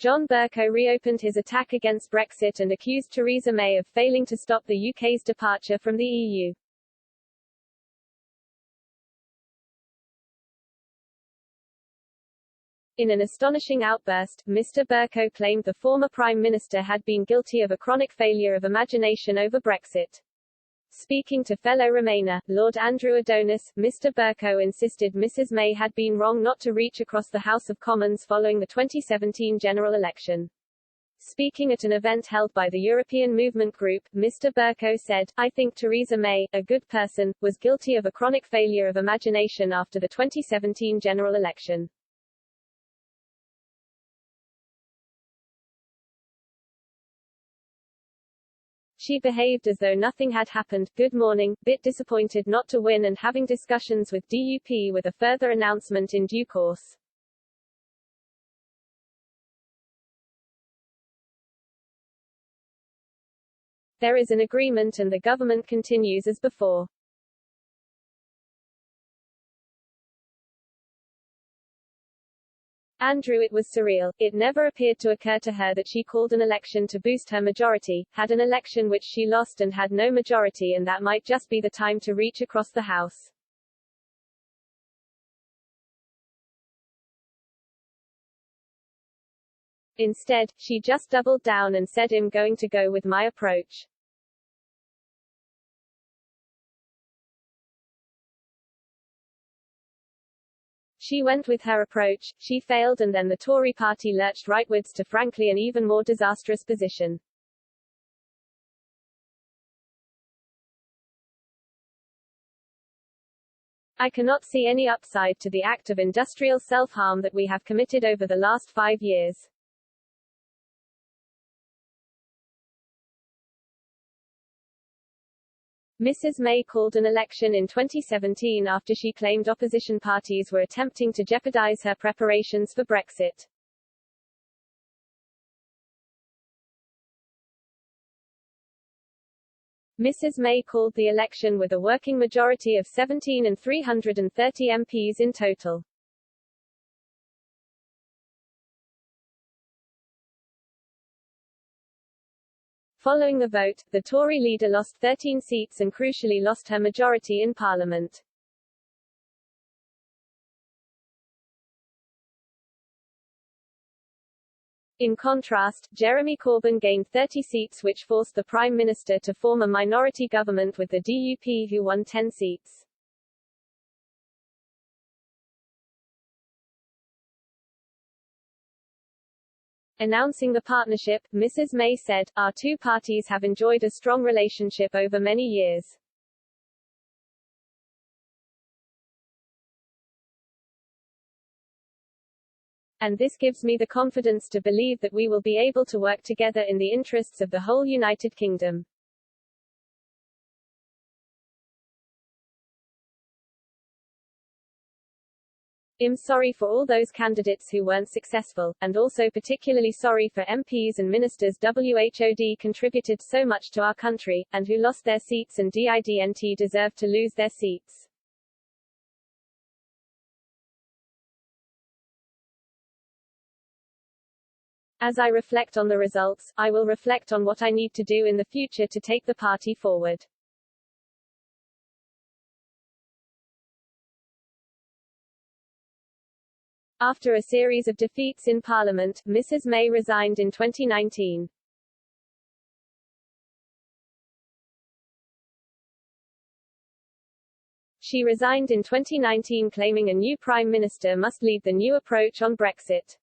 John Bercow reopened his attack against Brexit and accused Theresa May of failing to stop the UK's departure from the EU. In an astonishing outburst, Mr. Bercow claimed the former Prime Minister had been guilty of a chronic failure of imagination over Brexit. Speaking to fellow Remainer, Lord Andrew Adonis, Mr. Bercow insisted Mrs. May had been wrong not to reach across the House of Commons following the 2017 general election. Speaking at an event held by the European Movement Group, Mr. Bercow said, "I think Theresa May, a good person, was guilty of a chronic failure of imagination after the 2017 general election. She behaved as though nothing had happened. Good morning, bit disappointed not to win and having discussions with DUP with a further announcement in due course." There is an agreement and the government continues as before. Andrew, it was surreal. It never appeared to occur to her that she called an election to boost her majority, had an election which she lost and had no majority, and that might just be the time to reach across the House. Instead, she just doubled down and said, "I'm going to go with my approach." She went with her approach, she failed, and then the Tory party lurched rightwards to frankly an even more disastrous position. I cannot see any upside to the act of industrial self-harm that we have committed over the last 5 years. Mrs. May called an election in 2017 after she claimed opposition parties were attempting to jeopardize her preparations for Brexit. Mrs. May called the election with a working majority of 17 and 330 MPs in total. Following the vote, the Tory leader lost 13 seats and crucially lost her majority in Parliament. In contrast, Jeremy Corbyn gained 30 seats, which forced the Prime Minister to form a minority government with the DUP, who won 10 seats. Announcing the partnership, Mrs. May said, "Our two parties have enjoyed a strong relationship over many years. And this gives me the confidence to believe that we will be able to work together in the interests of the whole United Kingdom." I'm sorry for all those candidates who weren't successful, and also particularly sorry for MPs and ministers whod contributed so much to our country, and who lost their seats and didn't deserve to lose their seats. As I reflect on the results, I will reflect on what I need to do in the future to take the party forward. After a series of defeats in Parliament, Mrs. May resigned in 2019. She resigned in 2019 claiming a new Prime Minister must lead the new approach on Brexit.